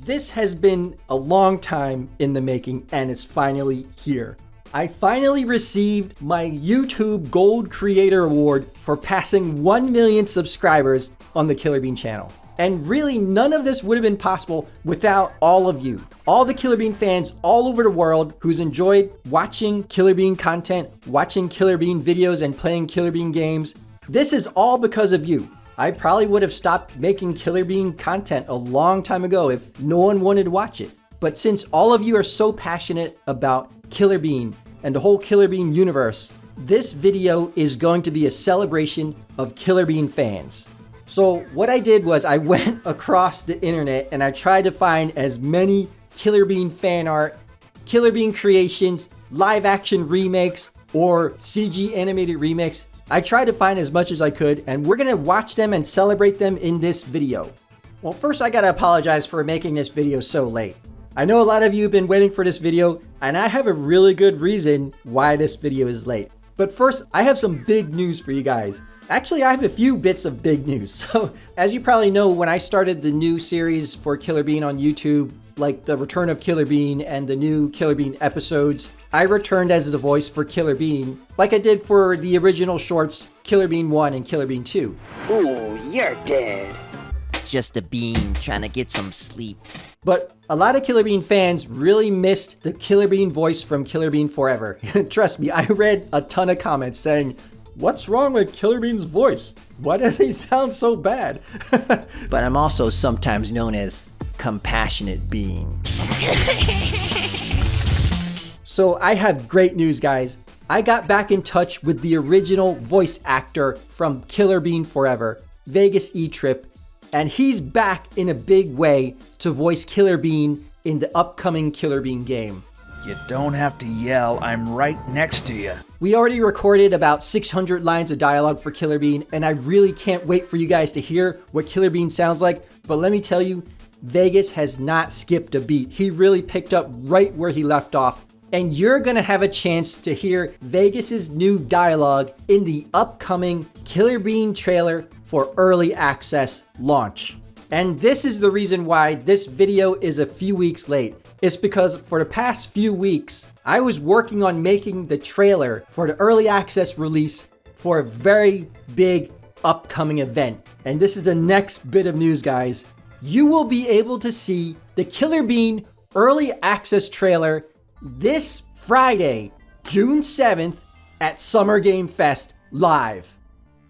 This has been a long time in the making and it's finally here. I finally received my YouTube Gold Creator Award for passing 1 million subscribers on the Killer Bean channel. And really, none of this would have been possible without all of you. All the Killer Bean fans all over the world who's enjoyed watching Killer Bean content, watching Killer Bean videos, and playing Killer Bean games. This is all because of you. I probably would have stopped making Killer Bean content a long time ago if no one wanted to watch it. But since all of you are so passionate about Killer Bean and the whole Killer Bean universe, this video is going to be a celebration of Killer Bean fans. So what I did was I went across the internet and I tried to find as many Killer Bean fan art, Killer Bean creations, live action remakes, or CG animated remakes. I tried to find as much as I could, and we're gonna watch them and celebrate them in this video. Well, first I gotta apologize for making this video so late. I know a lot of you have been waiting for this video, and I have a really good reason why this video is late. But first, I have some big news for you guys. Actually, I have a few bits of big news. So, as you probably know, when I started the new series for Killer Bean on YouTube, like the Return of Killer Bean and the new Killer Bean episodes, I returned as the voice for Killer Bean, like I did for the original shorts, Killer Bean 1 and Killer Bean 2. Ooh, you're dead. Just a bean trying to get some sleep. But a lot of Killer Bean fans really missed the Killer Bean voice from Killer Bean Forever. Trust me, I read a ton of comments saying, "What's wrong with Killer Bean's voice? Why does he sound so bad?" But I'm also sometimes known as Compassionate Bean. So I have great news, guys. I got back in touch with the original voice actor from Killer Bean Forever, Vegas E-Trip, and he's back in a big way to voice Killer Bean in the upcoming Killer Bean game. You don't have to yell, I'm right next to you. We already recorded about 600 lines of dialogue for Killer Bean, and I really can't wait for you guys to hear what Killer Bean sounds like. But let me tell you, Vegas has not skipped a beat. He really picked up right where he left off. And you're gonna have a chance to hear Vegas's new dialogue in the upcoming Killer Bean trailer for early access launch. And this is the reason why this video is a few weeks late. It's because for the past few weeks, I was working on making the trailer for the early access release for a very big upcoming event. And this is the next bit of news, guys. You will be able to see the Killer Bean early access trailer this Friday, June 7th at Summer Game Fest live.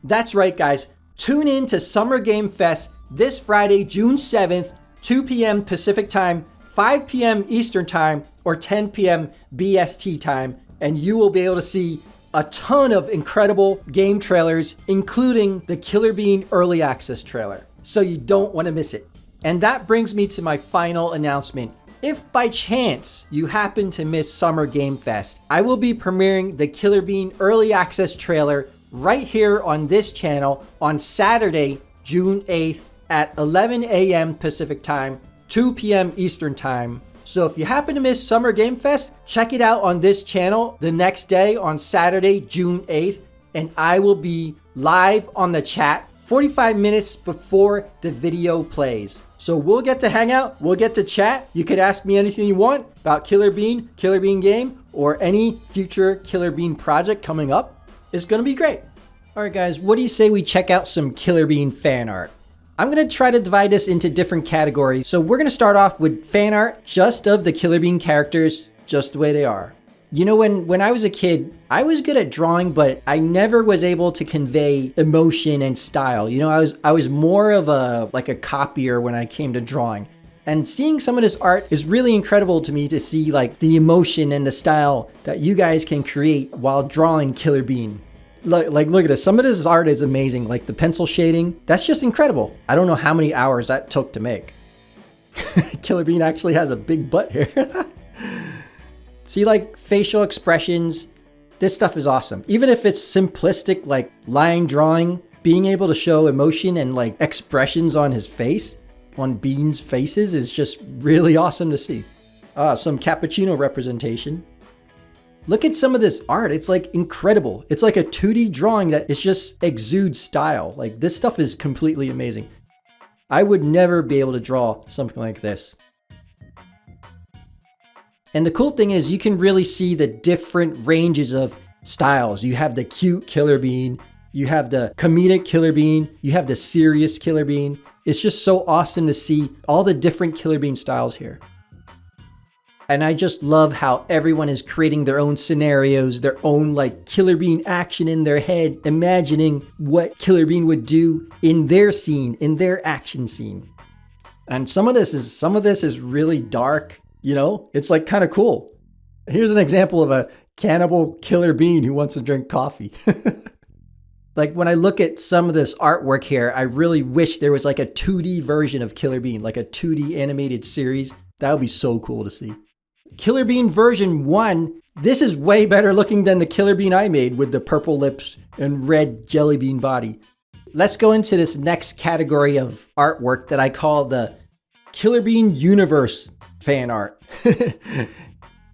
That's right, guys. Tune in to Summer Game Fest this Friday, June 7th, 2 p.m. Pacific time, 5 p.m. Eastern time, or 10 p.m. BST time, and you will be able to see a ton of incredible game trailers, including the Killer Bean early access trailer. So you don't want to miss it. And that brings me to my final announcement. If by chance you happen to miss Summer Game Fest, I will be premiering the Killer Bean early access trailer right here on this channel on Saturday, June 8th at 11 a.m. Pacific time, 2 p.m. Eastern time. So if you happen to miss Summer Game Fest, check it out on this channel the next day on Saturday, June 8th, and I will be live on the chat 45 minutes before the video plays. So we'll get to hang out, we'll get to chat. You can ask me anything you want about Killer Bean game, or any future Killer Bean project coming up. It's gonna be great. All right, guys, what do you say we check out some Killer Bean fan art? I'm gonna try to divide this into different categories. So we're gonna start off with fan art just of the Killer Bean characters, just the way they are. You know, when I was a kid, I was good at drawing, but I never was able to convey emotion and style. You know, I was more of a copier when I came to drawing. And seeing some of this art is really incredible to me to see like the emotion and the style that you guys can create while drawing Killer Bean. Look at this. Some of this art is amazing. Like the pencil shading, that's just incredible. I don't know how many hours that took to make. Killer Bean actually has a big butt here. See, like facial expressions, this stuff is awesome. Even if it's simplistic, like line drawing, being able to show emotion and like expressions on his face, on Bean's faces, is just really awesome to see. Some cappuccino representation. Look at some of this art. It's like incredible. It's like a 2D drawing that is just exudes style. Like this stuff is completely amazing. I would never be able to draw something like this. And the cool thing is you can really see the different ranges of styles. You have the cute Killer Bean, you have the comedic Killer Bean, you have the serious Killer Bean. It's just so awesome to see all the different Killer Bean styles here. And I just love how everyone is creating their own scenarios, their own like Killer Bean action in their head, imagining what Killer Bean would do in their scene, in their action scene. And some of this is really dark, you know? It's like kind of cool. Here's an example of a cannibal Killer Bean who wants to drink coffee. Like when I look at some of this artwork here, I really wish there was like a 2D version of Killer Bean, like a 2D animated series. That would be so cool to see. Killer Bean version 1, this is way better looking than the Killer Bean I made with the purple lips and red jelly bean body. Let's go into this next category of artwork that I call the Killer Bean Universe fan art.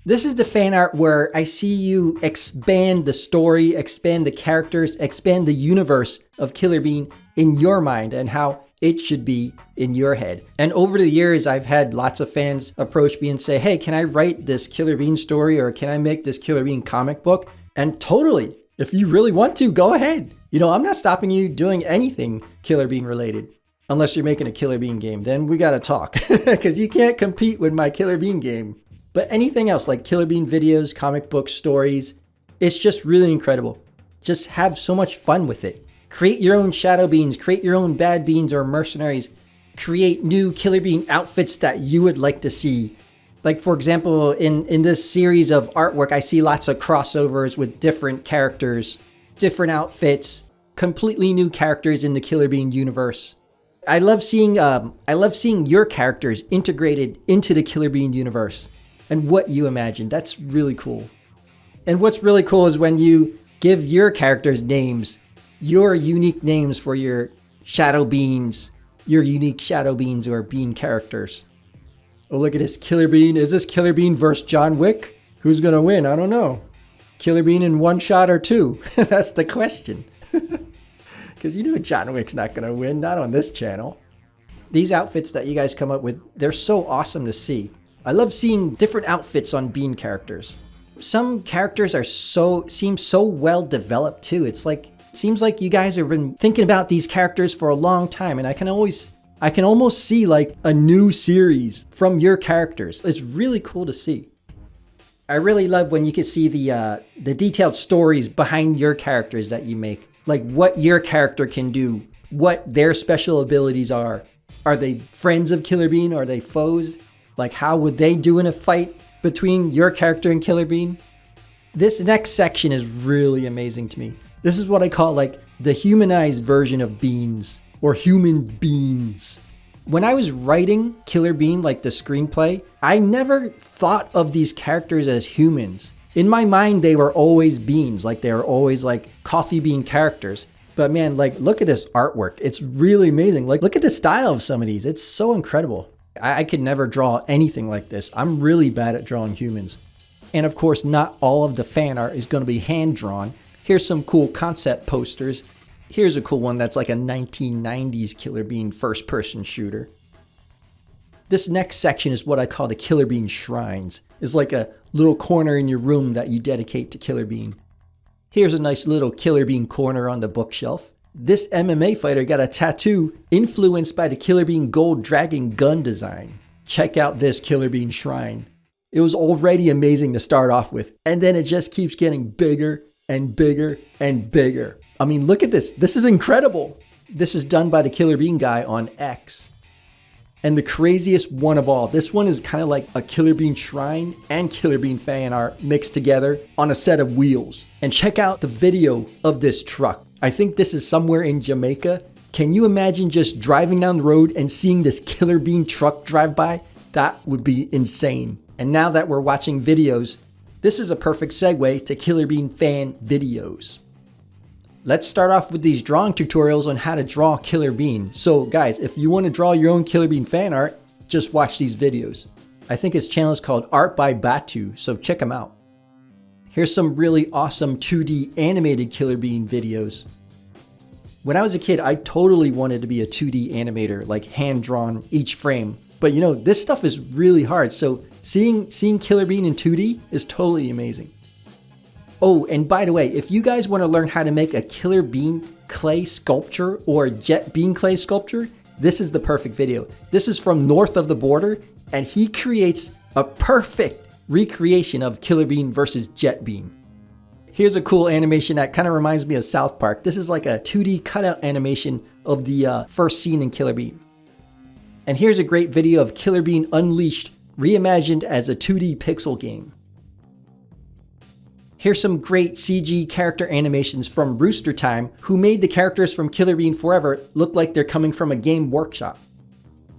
This is the fan art where I see you expand the story, expand the characters, expand the universe of Killer Bean in your mind and how it should be in your head. And over the years, I've had lots of fans approach me and say, hey, can I write this Killer Bean story or can I make this Killer Bean comic book? And totally, if you really want to, go ahead. You know, I'm not stopping you doing anything Killer Bean related. Unless you're making a Killer Bean game, then we gotta talk. Because you can't compete with my Killer Bean game. But anything else like Killer Bean videos, comic books, stories, it's just really incredible. Just have so much fun with it. Create your own Shadow Beans, create your own Bad Beans or Mercenaries. Create new Killer Bean outfits that you would like to see. Like for example, in this series of artwork, I see lots of crossovers with different characters, different outfits, completely new characters in the Killer Bean universe. I love seeing your characters integrated into the Killer Bean universe and what you imagine. That's really cool. And what's really cool is when you give your characters names, your unique names for your Shadow Beans, your unique Shadow Beans or Bean characters. Oh, look at this Killer Bean. Is this Killer Bean versus John Wick? Who's gonna win? I don't know. Killer Bean in one shot or two? That's the question. Because you know John Wick's not gonna win, not on this channel. These outfits that you guys come up with, they're so awesome to see. I love seeing different outfits on Bean characters. Some characters seem so well developed too. Seems like you guys have been thinking about these characters for a long time, and I can almost see like a new series from your characters. It's really cool to see. I really love when you can see the detailed stories behind your characters that you make. Like what your character can do, what their special abilities are. Are they friends of Killer Bean? Are they foes? Like how would they do in a fight between your character and Killer Bean? This next section is really amazing to me. This is what I call like the humanized version of beans or human beans. When I was writing Killer Bean, like the screenplay, I never thought of these characters as humans. In my mind, they were always beans, like they were always like coffee bean characters. But man, like look at this artwork. It's really amazing. Like look at the style of some of these. It's so incredible. I could never draw anything like this. I'm really bad at drawing humans. And of course, not all of the fan art is going to be hand drawn. Here's some cool concept posters. Here's a cool one that's like a 1990s Killer Bean first-person shooter. This next section is what I call the Killer Bean shrines. It's like a little corner in your room that you dedicate to Killer Bean. Here's a nice little Killer Bean corner on the bookshelf. This MMA fighter got a tattoo influenced by the Killer Bean gold dragon gun design. Check out this Killer Bean shrine. It was already amazing to start off with, and then it just keeps getting bigger and bigger and bigger. I mean, look at this. This is incredible. This is done by the Killer Bean guy on X. And the craziest one of all, this one is kind of like a Killer Bean shrine and Killer Bean fan art mixed together on a set of wheels. And check out the video of this truck. I think this is somewhere in Jamaica. Can you imagine just driving down the road and seeing this Killer Bean truck drive by? That would be insane. And now that we're watching videos, this is a perfect segue to Killer Bean fan videos. Let's start off with these drawing tutorials on how to draw Killer Bean. So guys, if you want to draw your own Killer Bean fan art, just watch these videos. I think his channel is called Art by Batu, so check him out. Here's some really awesome 2D animated Killer Bean videos. When I was a kid, I totally wanted to be a 2D animator, like hand-drawn each frame. But you know, this stuff is really hard. So seeing Killer Bean in 2D is totally amazing. Oh, and by the way, if you guys want to learn how to make a Killer Bean clay sculpture or Jet Bean clay sculpture, this is the perfect video. This is from North of the Border, and he creates a perfect recreation of Killer Bean versus Jet Bean. Here's a cool animation that kind of reminds me of South Park. This is like a 2D cutout animation of the first scene in Killer Bean. And here's a great video of Killer Bean Unleashed, reimagined as a 2D pixel game. Here's some great CG character animations from Rooster Time, who made the characters from Killer Bean Forever look like they're coming from a game workshop.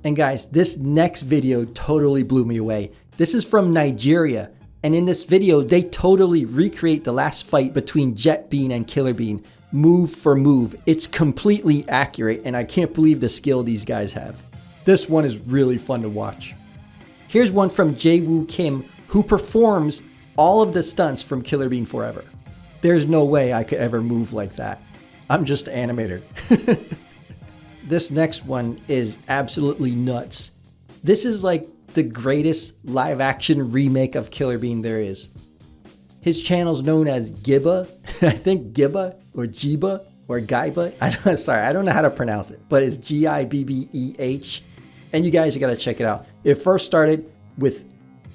And guys, this next video totally blew me away. This is from Nigeria, and in this video, they totally recreate the last fight between Jet Bean and Killer Bean, move for move. It's completely accurate, and I can't believe the skill these guys have. This one is really fun to watch. Here's one from Jae-woo Kim, who performs all of the stunts from Killer Bean Forever. There's no way I could ever move like that. I'm just an animator. This next one is absolutely nuts. This is like the greatest live action remake of Killer Bean there is. His channel's known as Gibba. I think Gibba or Jiba or Gaiba. I don't know how to pronounce it, but it's Gibbeh. And you guys gotta check it out. It first started with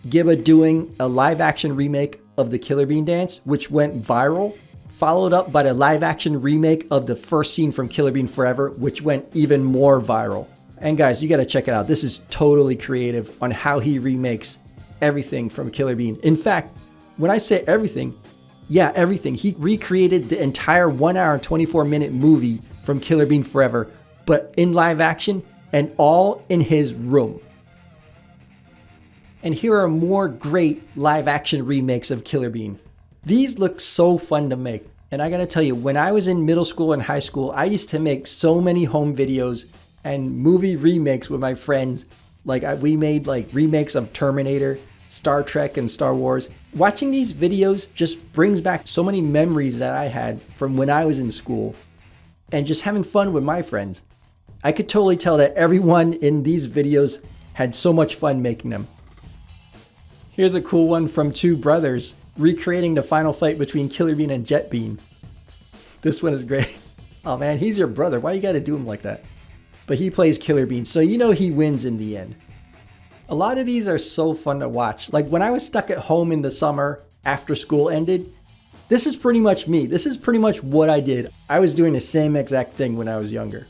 Gibba doing a live action remake of the Killer Bean dance, which went viral, followed up by the live action remake of the first scene from Killer Bean Forever, which went even more viral. And guys, you gotta check it out. This is totally creative on how he remakes everything from Killer Bean. In fact, when I say everything, yeah, everything. He recreated the entire 1 hour and 24-minute movie from Killer Bean Forever, but in live action and all in his room. And here are more great live action remakes of Killer Bean. These look so fun to make. And I gotta tell you, when I was in middle school and high school, I used to make so many home videos and movie remakes with my friends. We made like remakes of Terminator, Star Trek, and Star Wars. Watching these videos just brings back so many memories that I had from when I was in school and just having fun with my friends. I could totally tell that everyone in these videos had so much fun making them. Here's a cool one from two brothers recreating the final fight between Killer Bean and Jet Bean. This one is great. Oh man, he's your brother. Why you gotta do him like that? But he plays Killer Bean, so you know he wins in the end. A lot of these are so fun to watch. Like when I was stuck at home in the summer after school ended, this is pretty much me. This is pretty much what I did. I was doing the same exact thing when I was younger.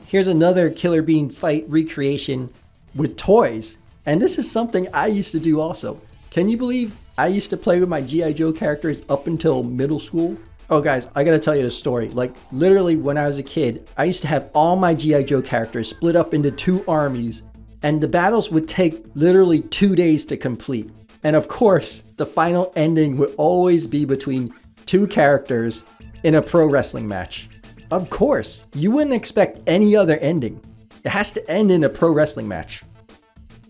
Here's another Killer Bean fight recreation with toys. And this is something I used to do also. Can you believe I used to play with my G.I. Joe characters up until middle school? Oh guys, I gotta tell you the story. Like literally when I was a kid, I used to have all my G.I. Joe characters split up into two armies, and the battles would take literally 2 days to complete. And of course, the final ending would always be between two characters in a pro wrestling match. Of course, you wouldn't expect any other ending. It has to end in a pro wrestling match.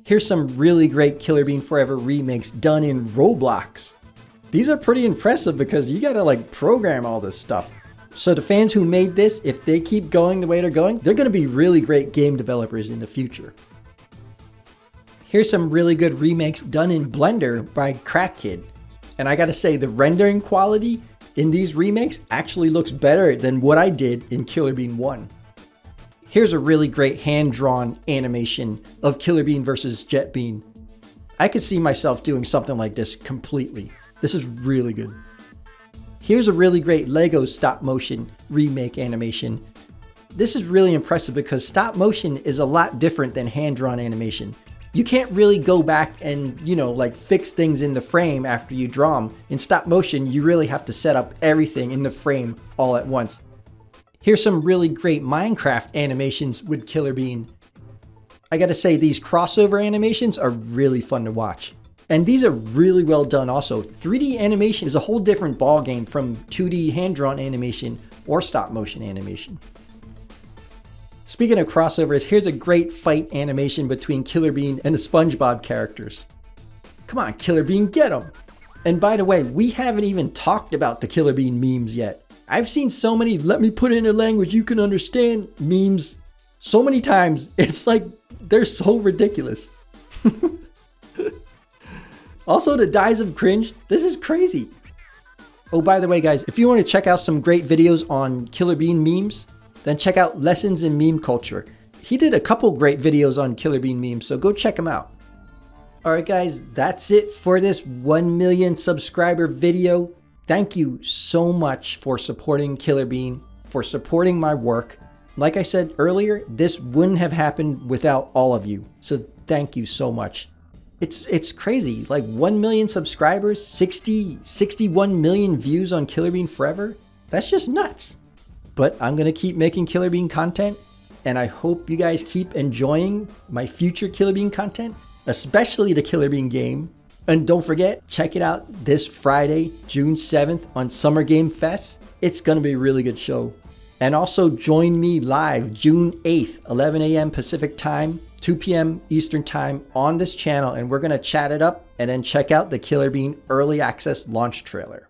Here's some really great Killer Bean Forever remakes done in Roblox. These are pretty impressive because you gotta like program all this stuff. So the fans who made this, if they keep going the way they're going, they're gonna be really great game developers in the future. Here's some really good remakes done in Blender by Crack Kid. And I gotta say, the rendering quality in these remakes actually looks better than what I did in Killer Bean 1. Here's a really great hand-drawn animation of Killer Bean versus Jet Bean. I could see myself doing something like this completely. This is really good. Here's a really great Lego stop-motion remake animation. This is really impressive because stop-motion is a lot different than hand-drawn animation. You can't really go back and, fix things in the frame after you draw them. In stop-motion, you really have to set up everything in the frame all at once. Here's some really great Minecraft animations with Killer Bean. I gotta say, these crossover animations are really fun to watch. And these are really well done also. 3D animation is a whole different ballgame from 2D hand-drawn animation or stop-motion animation. Speaking of crossovers, here's a great fight animation between Killer Bean and the SpongeBob characters. Come on, Killer Bean, get him! And by the way, we haven't even talked about the Killer Bean memes yet. I've seen so many "let me put it in a language you can understand" memes so many times. It's like They're so ridiculous. Also, the dies of cringe. This is crazy. Oh, by the way, guys, if you want to check out some great videos on Killer Bean memes, then check out Lessons in Meme Culture. He did a couple great videos on Killer Bean memes, so go check them out. Alright guys, that's it for this 1 million subscriber video. Thank you so much for supporting Killer Bean, for supporting my work. Like I said earlier, this wouldn't have happened without all of you. So thank you so much. It's crazy, like 1 million subscribers, 61 million views on Killer Bean Forever. That's just nuts. But I'm gonna keep making Killer Bean content, and I hope you guys keep enjoying my future Killer Bean content, especially the Killer Bean game. And don't forget, check it out this Friday, June 7th on Summer Game Fest. It's gonna be a really good show. And also join me live June 8th, 11 a.m. Pacific time, 2 p.m. Eastern time on this channel, and we're gonna chat it up and then check out the Killer Bean early access launch trailer.